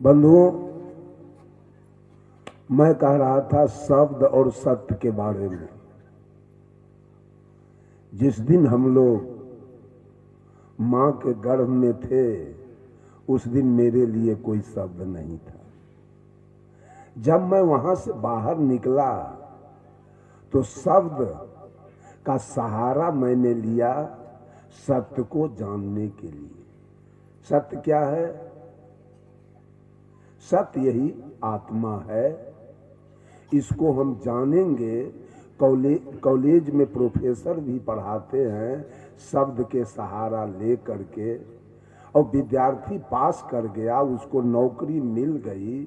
बंधुओं, मैं कह रहा था शब्द और सत्य के बारे में। जिस दिन हम लोग मां के गर्भ में थे उस दिन मेरे लिए कोई शब्द नहीं था। जब मैं वहां से बाहर निकला तो शब्द का सहारा मैंने लिया सत्य को जानने के लिए। सत्य क्या है? सत्य यही आत्मा है। इसको हम जानेंगे। कॉलेज में प्रोफेसर भी पढ़ाते हैं शब्द के सहारा ले करके, और विद्यार्थी पास कर गया, उसको नौकरी मिल गई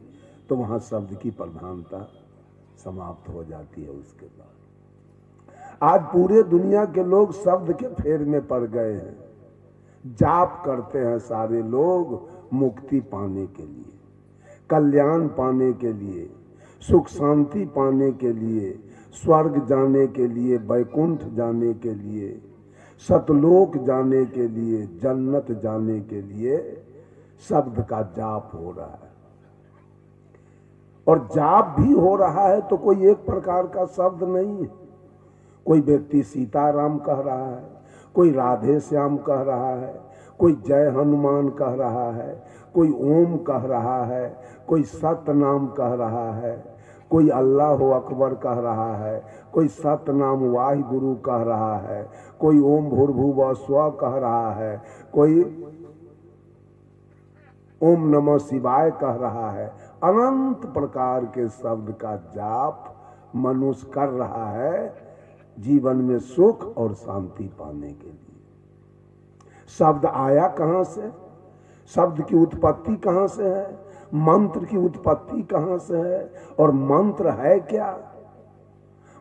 तो वहां शब्द की प्रधानता समाप्त हो जाती है। उसके बाद आज पूरे दुनिया के लोग शब्द के फेर में पड़ गए हैं। जाप करते हैं सारे लोग मुक्ति पाने के लिए, कल्याण पाने के लिए, सुख शांति पाने के लिए, स्वर्ग जाने के लिए, वैकुंठ जाने के लिए, सतलोक जाने के लिए, जन्नत जाने के लिए शब्द का जाप हो रहा है। और जाप भी हो रहा है तो कोई एक प्रकार का शब्द नहीं है। कोई व्यक्ति सीताराम कह रहा है, कोई राधे श्याम कह रहा है, कोई जय हनुमान कह रहा है, कोई ओम कह रहा है, कोई सतनाम कह रहा है, कोई अल्लाह अकबर कह रहा है, कोई सतनाम वाहिगुरु कह रहा है, कोई ओम भूर्भुवः स्वः कह रहा है, कोई ओम नमः शिवाय कह रहा है। अनंत प्रकार के शब्द का जाप मनुष्य कर रहा है जीवन में सुख और शांति पाने के लिए। शब्द आया कहां से? शब्द की उत्पत्ति कहां से है? मंत्र की उत्पत्ति कहां से है? और मंत्र है क्या?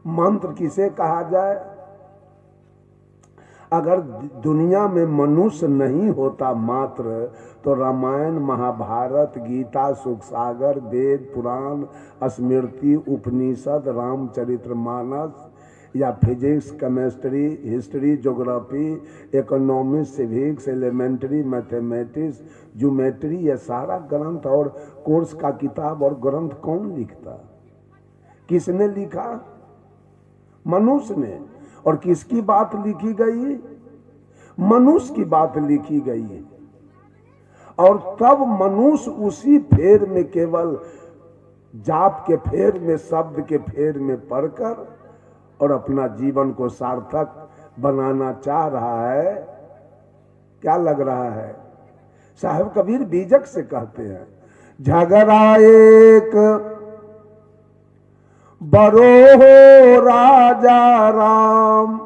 मंत्र किसे कहा जाए? अगर दुनिया में मनुष्य नहीं होता मात्र, तो रामायण, महाभारत, गीता, सुख सागर, वेद, पुराण, स्मृति, उपनिषद, रामचरितमानस या physics, chemistry, history, geography, economics, civics, elementary, mathematics, geometry, ये सारा ग्रंथ और कोर्स का किताब और ग्रंथ कौन लिखता? किसने लिखा? मनुष्य ने। और किसकी बात लिखी गई? मनुष्य की बात लिखी गई है। और तब मनुष्य उसी फेर में, केवल जाप के फेर में, शब्द के फेर में पढ़कर और अपना जीवन को सार्थक बनाना चाह रहा है। क्या लग रहा है? साहब कबीर बीजक से कहते हैं, झगड़ा एक बरो हो राजा राम,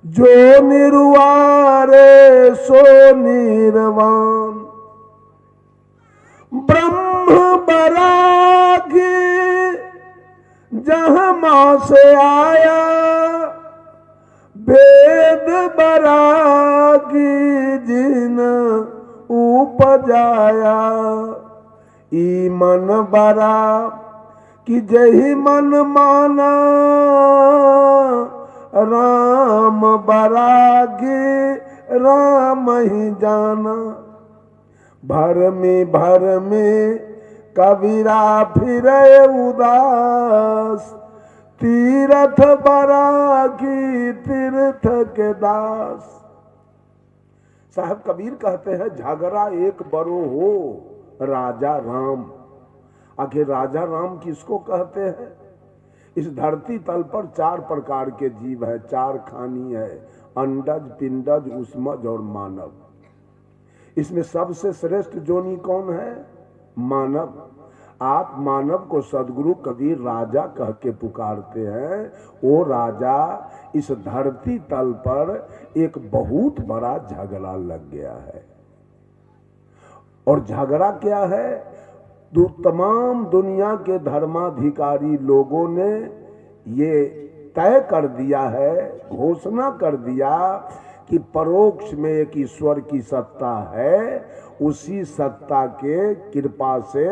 जो निर्वारे सो निर्वाण, ब्रह्म बरागी जहां मां से आया, वेद बरागी जिन उपजाया, ई मन बरा कि जही मन माना, राम बरागी राम ही जाना, भर में कबीरा फिरे उदास, तीरथ बरागी तीर्थ के दास। साहब कबीर कहते हैं, झगड़ा एक बरो हो राजा राम। आखिर राजा राम किसको कहते हैं? इस धरती तल पर चार प्रकार के जीव है, चार खानी है, अंडज, पिंडज, उष्मज और मानव। इसमें सबसे श्रेष्ठ जोनी कौन है? मानव। आप मानव को सदगुरु कबीर राजा कह के पुकारते हैं। वो राजा, इस धरती तल पर एक बहुत बड़ा झगड़ा लग गया है। और झगड़ा क्या है? तमाम दुनिया के धर्माधिकारी लोगों ने ये तय कर दिया है, घोषणा कर दिया कि परोक्ष में एक ईश्वर की सत्ता है। उसी सत्ता के कृपा से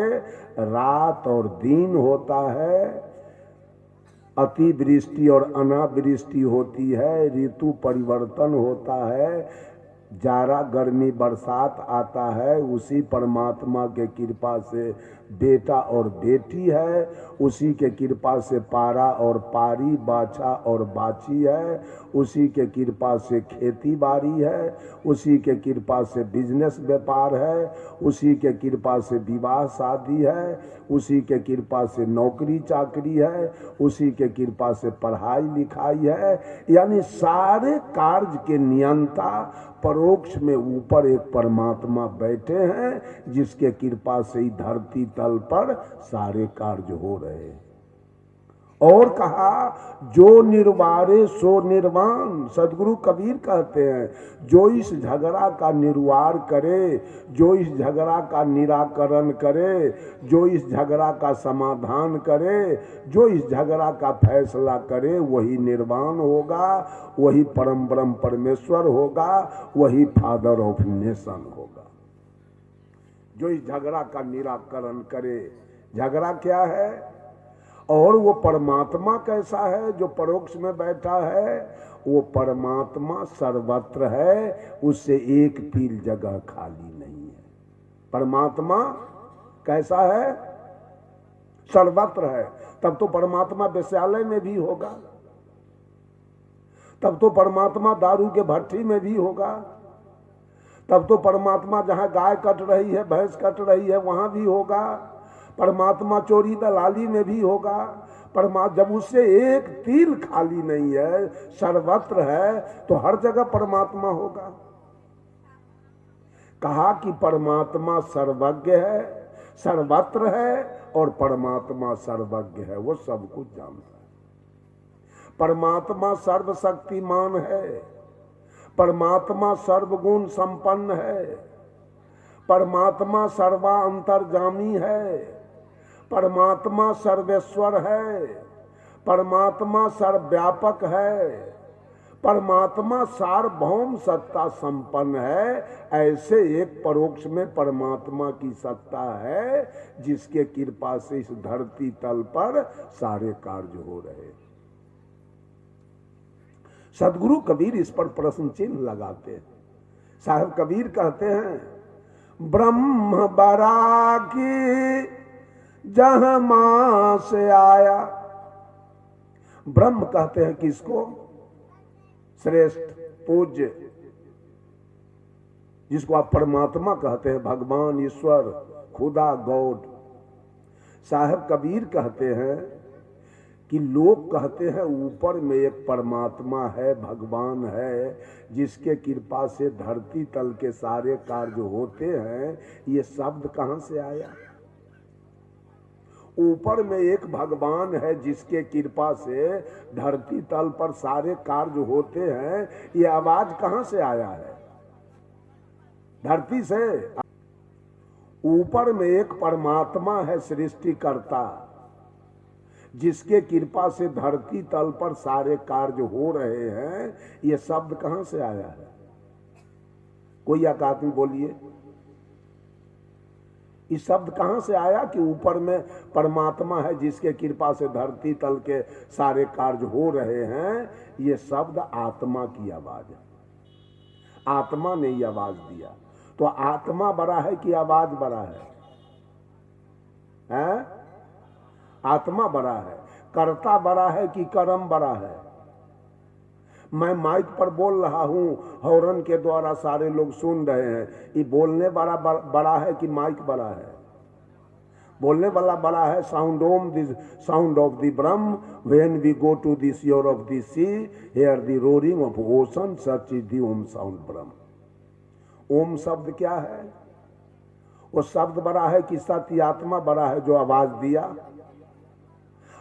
रात और दिन होता है, अतिवृष्टि और अनावृष्टि होती है, ऋतु परिवर्तन होता है, जाड़ा गर्मी बरसात आता है, उसी परमात्मा के कृपा से बेटा और बेटी है, उसी के कृपा से पारा और पारी, बाछा और बाछी है, उसी के कृपा से खेती बाड़ी है, उसी के कृपा से बिजनेस व्यापार है, उसी के कृपा से विवाह शादी है, उसी के कृपा से नौकरी चाकरी है, उसी के कृपा से पढ़ाई लिखाई है। यानी सारे कार्य के नियंता परोक्ष में ऊपर एक परमात्मा बैठे हैं, जिसके कृपा से ही धरती तल पर सारे कार्य हो रहे हैं। और कहा जो निर्वारे सो निर्वाण। सदगुरु कबीर कहते हैं जो इस झगड़ा का निर्वार करे, जो इस झगड़ा का निराकरण करे, जो इस झगड़ा का समाधान करे, जो इस झगड़ा का फैसला करे, वही निर्वाण होगा, वही परम ब्रह्म परमेश्वर होगा, वही फादर ऑफ नेशन होगा। जो इस झगड़ा का निराकरण करे। झगड़ा क्या है? और वो परमात्मा कैसा है जो परोक्ष में बैठा है? वो परमात्मा सर्वत्र है, उससे एक तिल जगह खाली नहीं है। परमात्मा कैसा है? सर्वत्र है। तब तो परमात्मा वेश्यालय में भी होगा, तब तो परमात्मा दारू के भट्टी में भी होगा, तब तो परमात्मा जहां गाय कट रही है, भैंस कट रही है, वहां भी होगा। परमात्मा चोरी दलाली में भी होगा। परमात्मा जब उससे एक तिल खाली नहीं है, सर्वत्र है, तो हर जगह परमात्मा होगा। कहा कि परमात्मा सर्वज्ञ है, सर्वत्र है, और परमात्मा सर्वज्ञ है, वो सब कुछ जानता है। परमात्मा सर्वशक्तिमान है, परमात्मा सर्वगुण संपन्न है, परमात्मा सर्वांतर्यामी है, परमात्मा सर्वेश्वर है, परमात्मा सर्वव्यापक है, परमात्मा सार्वभौम सत्ता संपन्न है। ऐसे एक परोक्ष में परमात्मा की सत्ता है, जिसके कृपा से इस धरती तल पर सारे कार्य हो रहे। सदगुरु कबीर इस पर प्रश्न चिन्ह लगाते हैं। साहब कबीर कहते हैं ब्रह्म बराकी जहां मां से आया। ब्रह्म कहते हैं किसको? श्रेष्ठ पूज्य, जिसको आप परमात्मा कहते हैं, भगवान, ईश्वर, खुदा, गॉड। साहब कबीर कहते हैं कि लोग कहते हैं ऊपर में एक परमात्मा है, भगवान है, जिसके कृपा से धरती तल के सारे कार्य होते हैं। ये शब्द कहां से आया? ऊपर में एक भगवान है जिसके कृपा से धरती तल पर सारे कार्य होते हैं, ये आवाज कहां से आया है? धरती से। ऊपर में एक परमात्मा है सृष्टिकर्ता, जिसके कृपा से धरती तल पर सारे कार्य हो रहे हैं। ये शब्द कहां से आया है? कोई एक आदमी बोलिए, इस शब्द कहां से आया कि ऊपर में परमात्मा है जिसके कृपा से धरती तल के सारे कार्य हो रहे हैं? ये शब्द आत्मा की आवाज है, आत्मा ने ये आवाज दिया। तो आत्मा बड़ा है कि आवाज बड़ा है? हैं? आत्मा बड़ा है। कर्ता बड़ा है कि कर्म बड़ा है? मैं माइक पर बोल रहा हूं, हॉर्न के द्वारा सारे लोग सुन रहे हैं, ये बोलने वाला बड़ा है कि माइक बड़ा है? बोलने वाला बड़ा है। Sound Om this sound of the Brahm when we go to the shore of the sea hear the roaring of ocean such is the Om sound Brahm. Om शब्द क्या है? वो शब्द बड़ा है कि सत्य आत्मा बड़ा है जो आवाज दिया?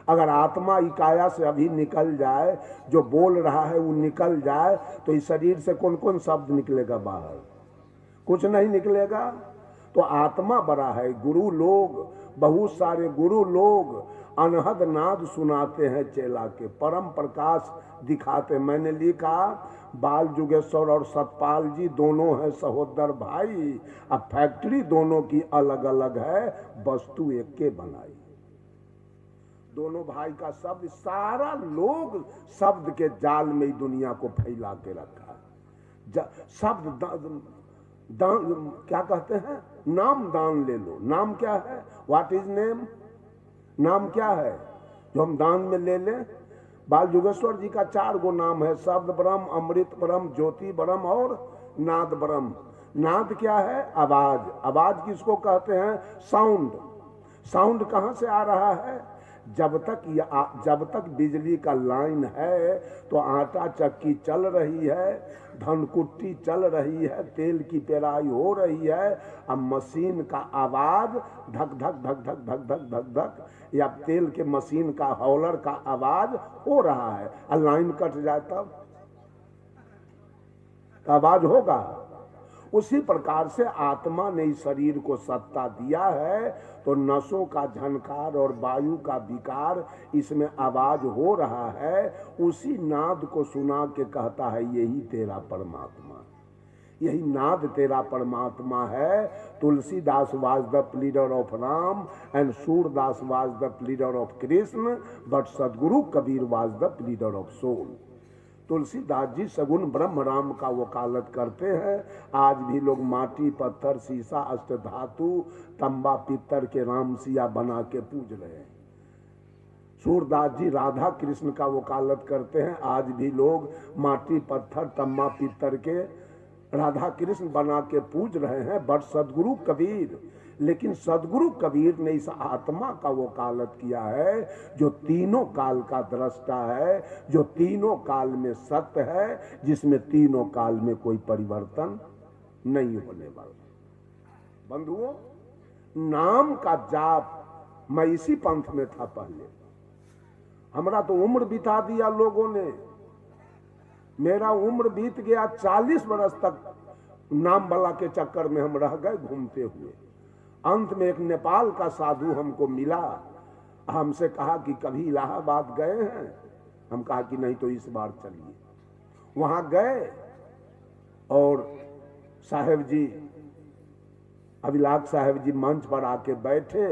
अगर आत्मा इकाया से अभी निकल जाए, जो बोल रहा है वो निकल जाए, तो इस शरीर से कौन कौन शब्द निकलेगा बाहर? कुछ नहीं निकलेगा। तो आत्मा बड़ा है। गुरु लोग, बहुत सारे गुरु लोग अनहद नाद सुनाते हैं चेला के, परम प्रकाश दिखाते। मैंने लिखा बाल जुगेश्वर और सतपाल जी दोनों हैं सहोदर भाई, अब फैक्ट्री दोनों की अलग अलग है, वस्तु एक के बनाई। दोनों भाई का शब्द, सारा लोग शब्द के जाल में ही दुनिया को फैला के रखा है। शब्द दान क्या कहते हैं, नाम दान ले लो। नाम क्या है? What is name? नाम क्या है जो हम दान में ले लें? बाल योगेश्वर जी का 4 गो नाम है, शब्द ब्रह्म, अमृत ब्रह्म, ज्योति ब्रह्म और नाद ब्रह्म। नाद क्या है? आवाज। आवाज किसको कहते हैं? साउंड। साउंड कहां से आ रहा है? जब तक बिजली का लाइन है तो आटा चक्की चल रही है, धनकुट्टी चल रही है, तेल की पेराई हो रही है। अब मशीन का आवाज धक धक धक धक धक धक धक धक, या तेल के मशीन का हॉलर का आवाज हो रहा है। और लाइन कट जाए तब आवाज होगा। उसी प्रकार से आत्मा ने इस शरीर को सत्ता दिया है, तो नसों का झनकार और वायु का विकार, इसमें आवाज हो रहा है। उसी नाद को सुना के कहता है यही तेरा परमात्मा, यही नाद तेरा परमात्मा है। Tulsidas was the pleader of Ram and Surdas was the pleader of Krishna, but Sadguru Kabir was the pleader of soul. Tulsidas ji सगुण ब्रह्म राम का वकालत करते हैं। आज भी लोग माटी, पत्थर, शीशा, अष्ट धातु, तंबा, पित्तर के राम सिया बना के पूज रहे हैं। सूरदास जी राधा कृष्ण का वकालत करते हैं। आज भी लोग माटी, पत्थर, तंबा, पित्तर के राधा कृष्ण बना के पूज रहे हैं। बट सदगुरु कबीर, लेकिन सदगुरु कबीर ने इस आत्मा का वकालत किया है जो तीनों काल का दृष्टा है, जो तीनों काल में सत्य है, जिसमें तीनों काल में कोई परिवर्तन नहीं होने वाला। बंधुओं, नाम का जाप, मैं इसी पंथ में था पहले, हमारा तो उम्र बिता दिया लोगों ने। मेरा उम्र बीत गया 40 वर्ष तक नाम बला के चक्कर में हम रह गए घूमते हुए। अंत में एक नेपाल का साधु हमको मिला, हमसे कहा कि कभी इलाहाबाद गए हैं? हम कहा कि नहीं, तो इस बार चलिए। वहां गए और साहेब जी, अभिलाष साहेब जी मंच पर आके बैठे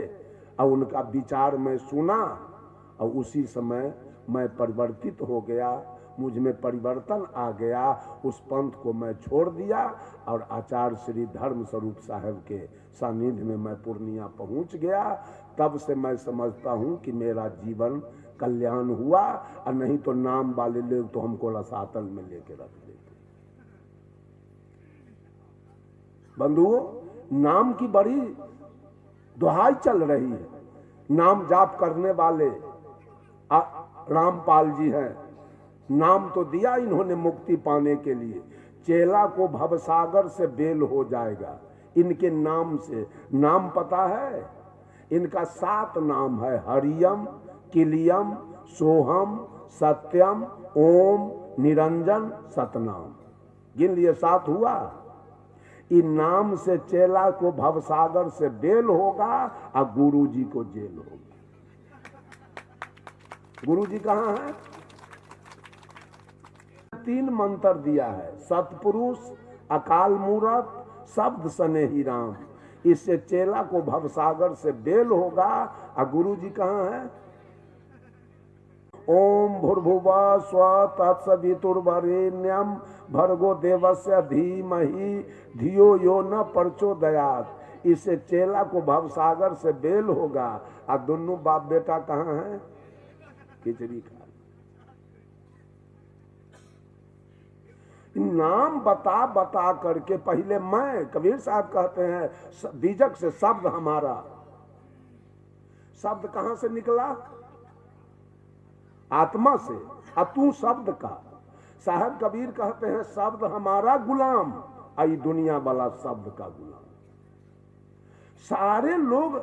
और उनका विचार मैं सुना, और उसी समय मैं परिवर्तित हो गया, मुझ में परिवर्तन आ गया। उस पंथ को मैं छोड़ दिया और आचार्य श्री धर्म स्वरूप साहब के सानिध्य में मैं पूर्णिया पहुंच गया। तब से मैं समझता हूं कि मेरा जीवन कल्याण हुआ, और नहीं तो नाम वाले लोग तो हमको रसातल में लेके रख देते। बंधुओं, नाम की बड़ी दुहाई चल रही है। नाम जाप करने वाले रामपाल जी हैं, नाम तो दिया इन्होंने मुक्ति पाने के लिए। चेला को भवसागर से बेल हो जाएगा इनके नाम से। नाम पता है इनका 7 नाम है, हरियम, किलियम, सोहम, सत्यम, ओम, निरंजन, सतनाम। गिन लिए 7 हुआ। इन नाम से चेला को भवसागर से बेल होगा और गुरु जी को जेल होगा। गुरु जी कहाँ है? 3 मंत्र दिया है, सतपुरुष, अकाल मूरत, शब्द सने ही राम। इससे चेला को भवसागर से बेल होगा। और गुरु जी कहाँ है? ओम भूर्भुवः स्वः तत्सवितुर्वरेण्यं भर्गो देवस्य धीमहि धियो यो न प्रचोदयात्। इससे चेला को भवसागर से बेल होगा। और दोनों बाप बेटा कहाँ हैं? खिचड़ी खा। नाम बता बता करके पहले मैं, कबीर साहब कहते हैं बीजक से शब्द हमारा। शब्द कहां से निकला? आत्मा से। अब तू शब्द का। साहब कबीर कहते हैं शब्द हमारा गुलाम, आई दुनिया वाला शब्द का गुलाम। सारे लोग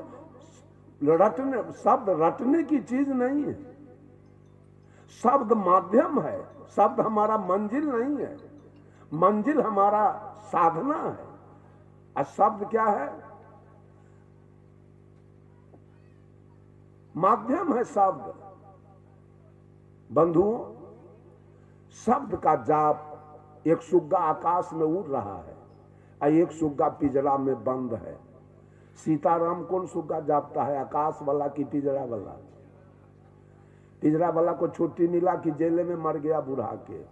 रटने, शब्द रटने की चीज नहीं है। शब्द माध्यम है, शब्द हमारा मंजिल नहीं है। मंजिल हमारा साधना है। और शब्द क्या है? माध्यम है शब्द। बंधुओं, शब्द का जाप, एक सुग्गा आकाश में उड़ रहा है और एक सुग्गा पिंजरा में बंद है। सीताराम कौन सुग्गा जापता है, आकाश वाला कि पिंजरा वाला? पिंजरा वाला को छुट्टी मिला कि जेल में मर गया बुढ़ा के।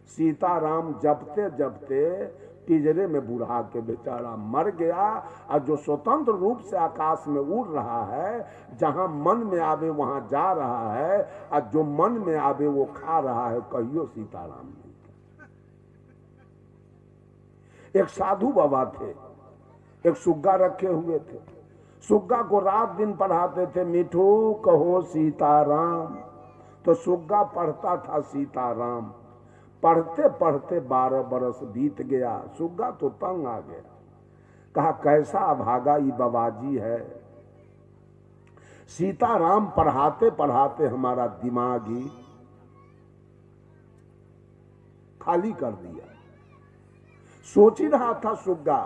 सीताराम जपते जपते पिंजरे में बुढ़ा के बेचारा मर गया। और जो स्वतंत्र रूप से आकाश में उड़ रहा है, जहां मन में आवे वहां जा रहा है, और जो मन में आवे वो खा रहा है, कहियो सीताराम नहीं। एक साधु बाबा थे, एक सुग्गा रखे हुए थे। सुग्गा को रात दिन पढ़ाते थे, मिठू कहो सीताराम। तो सुग्गा पढ़ता था सीताराम। पढ़ते पढ़ते 12 बरस बीत गया। सुग्गा तो तंग आ गया, कहा कैसा अभागा ये बाबाजी है। सीताराम पढ़ाते पढ़ाते हमारा दिमाग ही खाली कर दिया। सोच ही रहा था सुग्गा।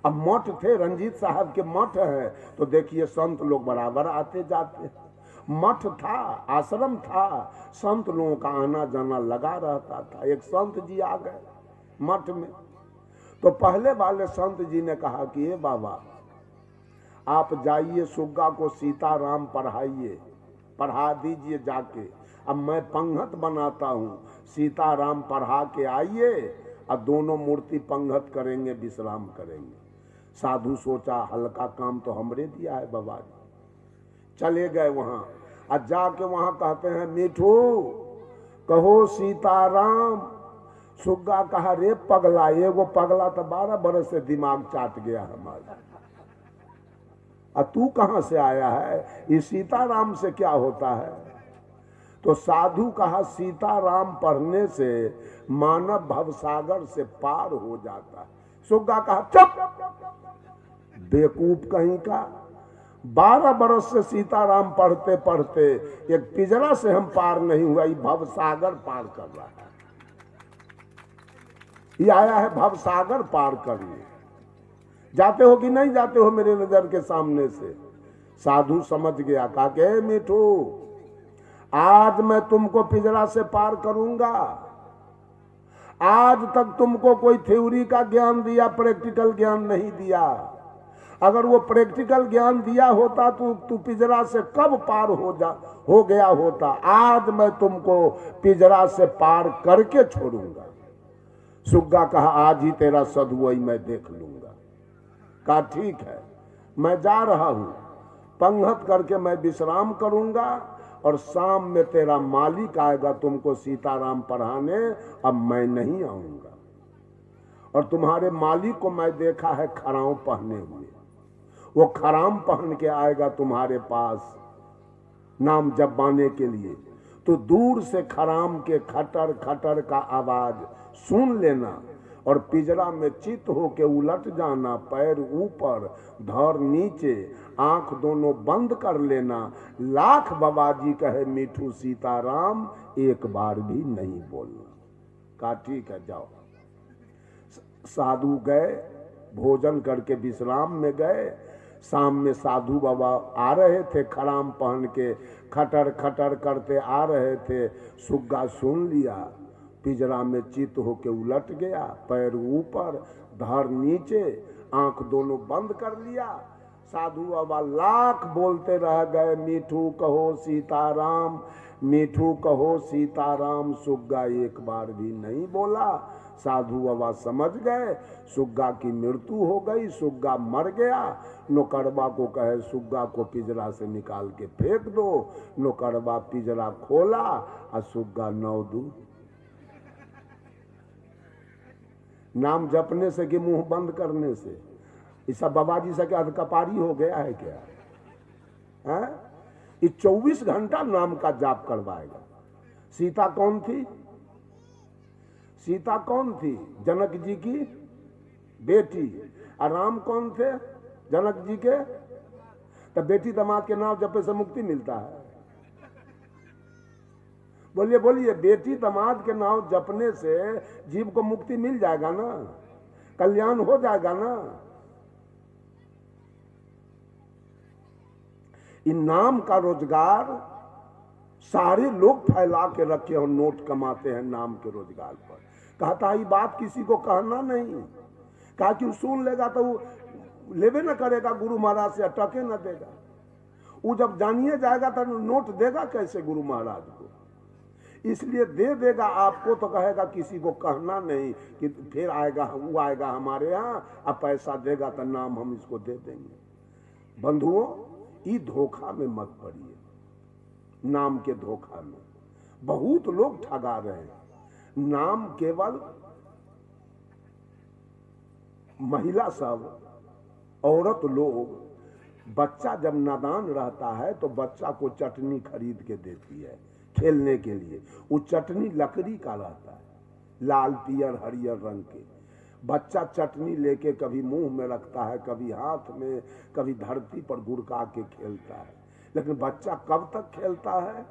अब मठ थे, रंजीत साहब के मठ है, तो देखिए संत लोग बराबर आते जाते। मठ था, आश्रम था, संत लोगों का आना जाना लगा रहता था। एक संत जी आ गए मठ में, तो पहले वाले संत जी ने कहा कि ये बाबा आप जाइए सुग्गा को सीताराम पढ़ाइए, पढ़ा दीजिए जाके। अब मैं पंगत बनाता हूँ, सीताराम पढ़ा के आइए और दोनों मूर्ति पंगत करेंगे, विश्राम करेंगे। साधु सोचा हल्का काम तो हमरे दिया है बाबा जी। चले गए वहां, और जाके वहां कहते हैं मिठू कहो सीताराम। सुग्गा कहा रे पगला, एगो पगला तो 12 बरस से दिमाग चाट गया हमारा। और तू कहां से आया है, ये सीताराम से क्या होता है। तो साधु कहा सीताराम पढ़ने से मानव भवसागर से पार हो जाता है। सुग्गा कहा चुप बेवकूफ कहीं का। 12 बरस से सीताराम पढ़ते पढ़ते एक पिंजरा से हम पार नहीं हुआ, ये भवसागर पार कर रहा है। ये आया है भवसागर पार करने। जाते हो कि नहीं जाते हो मेरे नजर के सामने से। साधु समझ गया, कहा के मिठू आज मैं तुमको पिंजरा से पार करूंगा। आज तक तुमको कोई थ्योरी का ज्ञान दिया, प्रैक्टिकल ज्ञान नहीं दिया। अगर वो प्रैक्टिकल ज्ञान दिया होता तो तू पिंजरा से कब पार हो गया होता। आज मैं तुमको पिंजरा से पार करके छोड़ूंगा। सुग्गा कहा आज ही तेरा सदुवई मैं देख लूंगा। कहा ठीक है, मैं जा रहा हूं, पंगत करके मैं विश्राम करूंगा, और शाम में तेरा मालिक आएगा तुमको सीताराम पढ़ाने। अब मैं नहीं आऊंगा। और तुम्हारे मालिक को मैं देखा है खराम पहने हुए, वो खराम पहन के आएगा तुम्हारे पास नाम जपवाने के लिए। तो दूर से खराम के खटर खटर का आवाज सुन लेना, और पिंजरा में चित होके उलट जाना, पैर ऊपर धर नीचे, आंख दोनों बंद कर लेना। लाख बाबाजी कहे मिठू सीताराम, एक बार भी नहीं बोलना। कहा ठीक है जाओ। साधु गए, भोजन करके विश्राम में गए। शाम में साधु बाबा आ रहे थे, खराम पहन के खटर खटर करते आ रहे थे। सुग्गा सुन लिया, पिंजरा में चित होके उलट गया, पैर ऊपर धर नीचे, आंख दोनों बंद कर लिया। साधु बाबा लाख बोलते रह गए मिठू कहो सीताराम, मिठू कहो सीताराम। सुग्गा एक बार भी नहीं बोला। साधु बाबा समझ गए सुग्गा की मृत्यु हो गई, सुग्गा मर गया। नौकरबा को कहे सुग्गा को पिंजरा से निकाल के फेंक दो। नौकरबा पिंजरा खोला और सुग्गा 9 दूर। नाम जपने से कि मुंह बंद करने से, ऐसा बाबा जी से क्या कपारी हो गया है क्या है? ये 24 घंटा नाम का जाप करवाएगा। सीता कौन थी? सीता कौन थी? जनक जी की बेटी। और राम कौन थे? जनक जी के। तो बेटी दामाद के नाम जपे से मुक्ति मिलता है? बोलिए बोलिए, बेटी दामाद के नाम जपने से जीव को मुक्ति मिल जाएगा ना, कल्याण हो जाएगा ना। इन नाम का रोजगार सारे लोग फैला के रखे और नोट कमाते हैं नाम के रोजगार पर। कहता ये बात किसी को कहना नहीं, कहा कि सुन लेगा तो वो लेवे न करेगा, गुरु महाराज से अटके न देगा। वो जब जानिए जाएगा तो नोट देगा कैसे गुरु महाराज को। इसलिए दे देगा आपको तो कहेगा किसी को कहना नहीं कि फिर आएगा, वो आएगा हमारे यहाँ, अब पैसा देगा तो नाम हम इसको दे देंगे। बंधुओं, ई धोखा में मत पड़िए, नाम के धोखा में बहुत लोग ठगा रहे हैं। नाम केवल महिला सब, औरत लोग, बच्चा जब नादान रहता है तो बच्चा को चटनी खरीद के देती है खेलने के लिए। वो चटनी लकड़ी का रहता है, लाल पियर हरियर रंग के। बच्चा चटनी लेके कभी मुंह में रखता है, कभी हाथ में, कभी धरती पर गुड़का के खेलता है। लेकिन बच्चा कब तक खेलता है?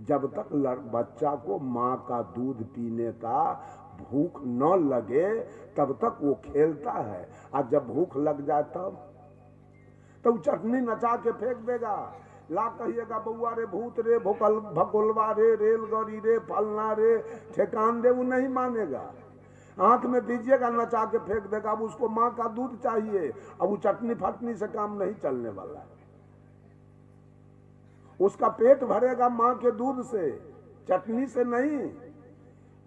जब तक बच्चा को माँ का दूध पीने का भूख न लगे तब तक वो खेलता है। और जब भूख लग जाए तब तो चटनी नचा के फेंक देगा। ला कहिएगा बउआ रे, भूत रे, भकोलवा रे, रेलगाड़ी रे, फलना रे, ठेकान दे, वो नहीं मानेगा। आंख में दीजिएगा, नचा के फेंक देगा। अब उसको माँ का दूध चाहिए। अब वो चटनी फटनी से काम नहीं चलने वाला है। उसका पेट भरेगा माँ के दूध से, चटनी से नहीं।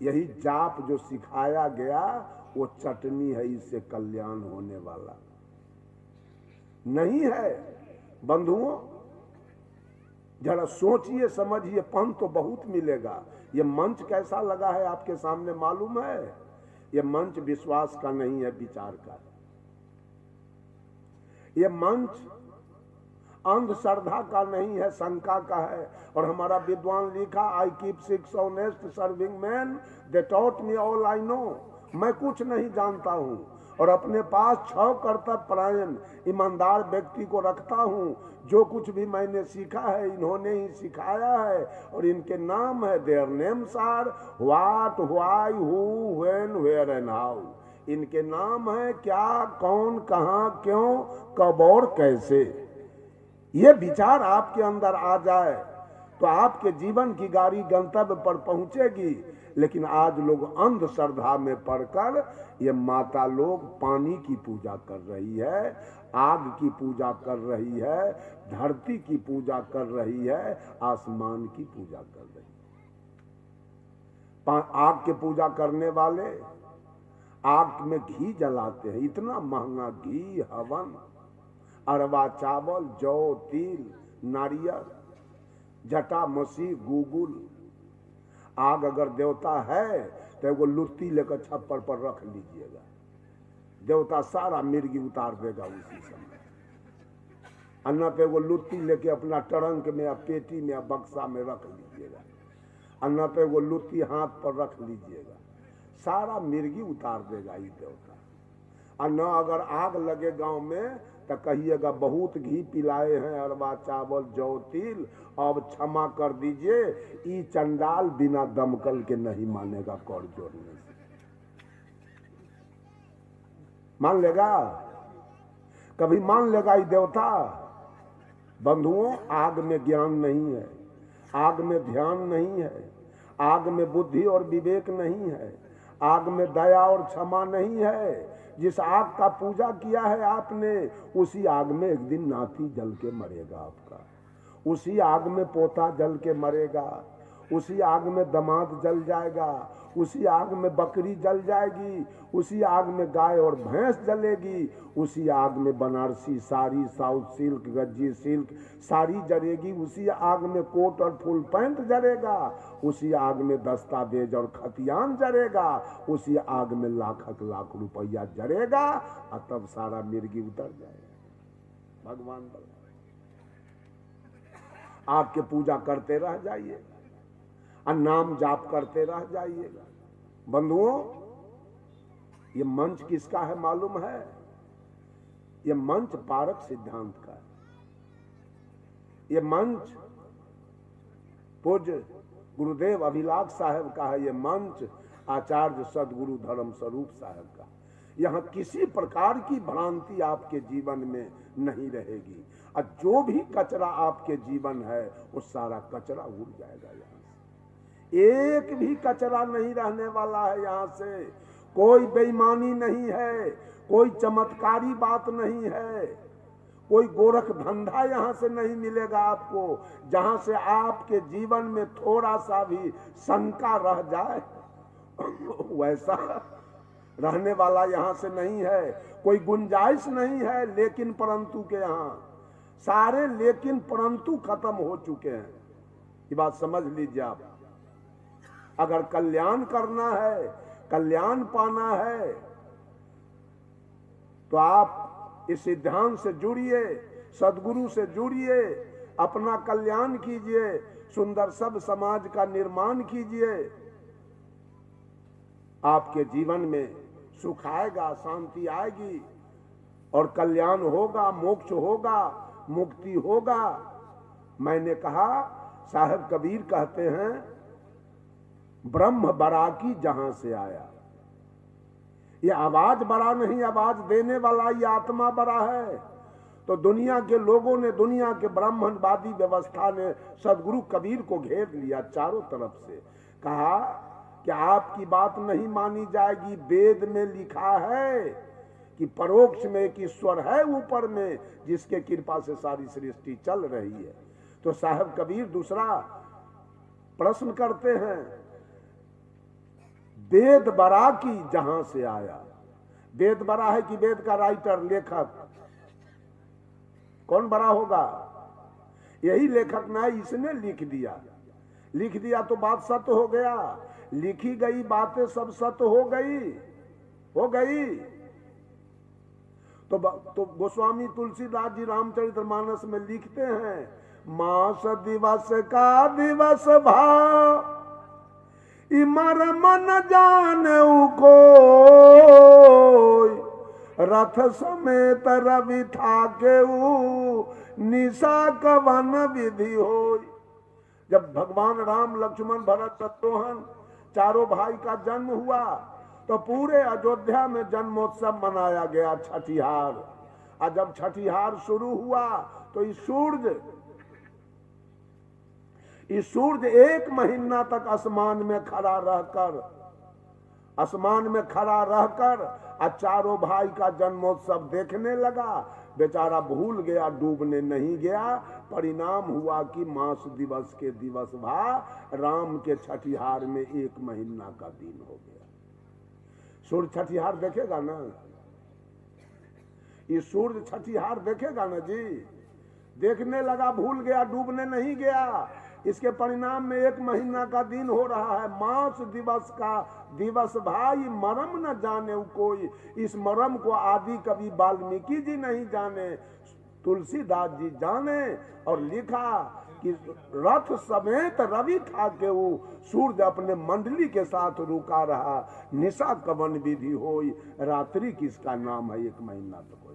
यही जाप जो सिखाया गया वो चटनी है, इससे कल्याण होने वाला नहीं है। बंधुओं, जरा सोचिए समझिए, पन तो बहुत मिलेगा। ये मंच कैसा लगा है आपके सामने मालूम है? ये मंच विश्वास का नहीं है, विचार का। ये मंच अंधश्रद्धा का नहीं है, शंका का है। और हमारा विद्वान लिखा, I keep 6 honest serving man, they taught me all I know. मैं कुछ नहीं जानता हूँ और अपने पास 6 कर्तव्यपरायण ईमानदार व्यक्ति को रखता हूँ। जो कुछ भी मैंने सीखा है इन्होंने ही सिखाया है, और इनके नाम है, their names are what, why, who, when, where and how. इनके नाम है क्या, कौन, कहाँ, क्यों, कब और कैसे। ये विचार आपके अंदर आ जाए तो आपके जीवन की गाड़ी गंतव्य पर पहुंचेगी। लेकिन आज लोग अंधश्रद्धा में पड़कर ये माता लोग पानी की पूजा कर रही है, आग की पूजा कर रही है, धरती की पूजा कर रही है, आसमान की पूजा कर रही है। आग की पूजा करने वाले आग में घी जलाते हैं, इतना महंगा घी, हवन, अरवा चावल, जौ, तिल, नारियल, जटा, मसी, गुगुल। आग अगर देवता है तो वो लुत्ती लेकर छप्पर पर रख लीजिएगा, देवता सारा मिर्गी उतार देगा उसी समय। अन्ना पे वो लुत्ती लेके अपना ट्रंक में या पेटी में या बक्सा में रख लीजिएगा। अन्ना पे वो लुत्ती हाथ पर रख लीजिएगा, सारा मिर्गी उतार देगा ये देवता। अन्ना अगर आग लगे गांव में तो कहिएगा बहुत घी पिलाए हैं, अरवा चावल, जौ, तिल, अब क्षमा कर दीजिए। ई चंडाल बिना दमकल के नहीं मानेगा, कौड़ जोड़ने से मान लेगा, कभी मान लेगा ये देवता। बंधुओं, आग में ज्ञान नहीं है, आग में ध्यान नहीं है, आग में बुद्धि और विवेक नहीं है, आग में दया और क्षमा नहीं है। जिस आग का पूजा किया है आपने, उसी आग में एक दिन नाती जल के मरेगा आपका, उसी आग में पोता जल के मरेगा, उसी आग में दामाद जल जाएगा, उसी आग में बकरी जल जाएगी, उसी आग में गाय और भैंस जलेगी, उसी आग में Banarasi sari, south silk, Gajji silk sari जलेगी, उसी आग में कोट और फुल पैंट जलेगा, उसी आग में दस्तावेज और खतियान जलेगा, उसी आग में लाख रुपया जलेगा, और तब सारा मिर्गी उतर जाएगा। भगवान बोला आपके पूजा करते रह जाइए और नाम जाप करते रह जाइएगा। बंधुओं, ये मंच किसका है मालूम है? ये मंच पारक सिद्धांत का है। ये मंच पूज्य गुरुदेव अभिलाष साहब का है। ये मंच आचार्य सदगुरु धर्म स्वरूप साहब का। यहाँ किसी प्रकार की भ्रांति आपके जीवन में नहीं रहेगी, और जो भी कचरा आपके जीवन है वो सारा कचरा उड़ जाएगा। यहाँ से एक भी कचरा नहीं रहने वाला है। यहाँ से कोई बेईमानी नहीं है, कोई चमत्कारी बात नहीं है, कोई गोरख धंधा यहां से नहीं मिलेगा आपको जहां से आपके जीवन में थोड़ा सा भी शंका रह जाए। वैसा रहने वाला यहां से नहीं है, कोई गुंजाइश नहीं है लेकिन परंतु के यहां सारे लेकिन परंतु खत्म हो चुके हैं। ये बात समझ लीजिए आप। अगर कल्याण करना है, कल्याण पाना है, तो आप इस सिद्धांत से जुड़िए, सदगुरु से जुड़िए, अपना कल्याण कीजिए, सुंदर सब समाज का निर्माण कीजिए। आपके जीवन में सुख आएगा, शांति आएगी और कल्याण होगा, मोक्ष होगा, मुक्ति होगा। मैंने कहा, साहब कबीर कहते हैं, ब्रह्म बड़ा की जहां से आया। ये आवाज बड़ा नहीं, आवाज देने वाला ये आत्मा बड़ा है। तो दुनिया के लोगों ने, दुनिया के ब्राह्मणवादी व्यवस्था ने सदगुरु कबीर को घेर लिया चारों तरफ से। कहा कि आपकी बात नहीं मानी जाएगी, वेद में लिखा है कि परोक्ष में एक ईश्वर है ऊपर में, जिसके कृपा से सारी सृष्टि चल रही है। तो साहब कबीर दूसरा प्रश्न करते हैं, वेद बड़ा की जहां से आया। वेद बड़ा है कि वेद का राइटर, लेखक कौन बड़ा होगा? यही लेखक ना, इसने लिख दिया। लिख दिया तो बात सत्य हो गया, लिखी गई बातें सब सत्य हो गई। तो गोस्वामी तुलसीदास जी रामचरितमानस में लिखते हैं, मास दिवस का दिवस भाव इमर मन जाने को, रथ समेत रवि था के निशा कवन विधि हो। जब भगवान राम, लक्ष्मण, भरत, शत्रुघ्न चारों भाई का जन्म हुआ तो पूरे अयोध्या में जन्मोत्सव मनाया गया, छठिहार। और जब छठिहार शुरू हुआ तो इस सूर्य 1 महीना तक आसमान में खड़ा रहकर और चारों भाई का जन्मोत्सव देखने लगा। बेचारा भूल गया, डूबने नहीं गया। परिणाम हुआ कि मास दिवस के दिवस भा राम के छठिहार में 1 महीना का दिन हो गया। सूर्य छठिहार देखेगा ना, ये सूर्य छठिहार देखेगा ना जी। देखने लगा, भूल गया, डूबने नहीं गया। इसके परिणाम में 1 महीना का दिन हो रहा है। मास दिवस का दिवस भाई मरम न जाने कोई। इस मरम को आदि कवि वाल्मीकि जी नहीं जाने, तुलसीदास जी जाने। और लिखा कि रथ समेत रवि था के वो सूर्य अपने मंडली के साथ रुका रहा, निशा कवन विधि होई। रात्रि किसका नाम है, 1 महीना तक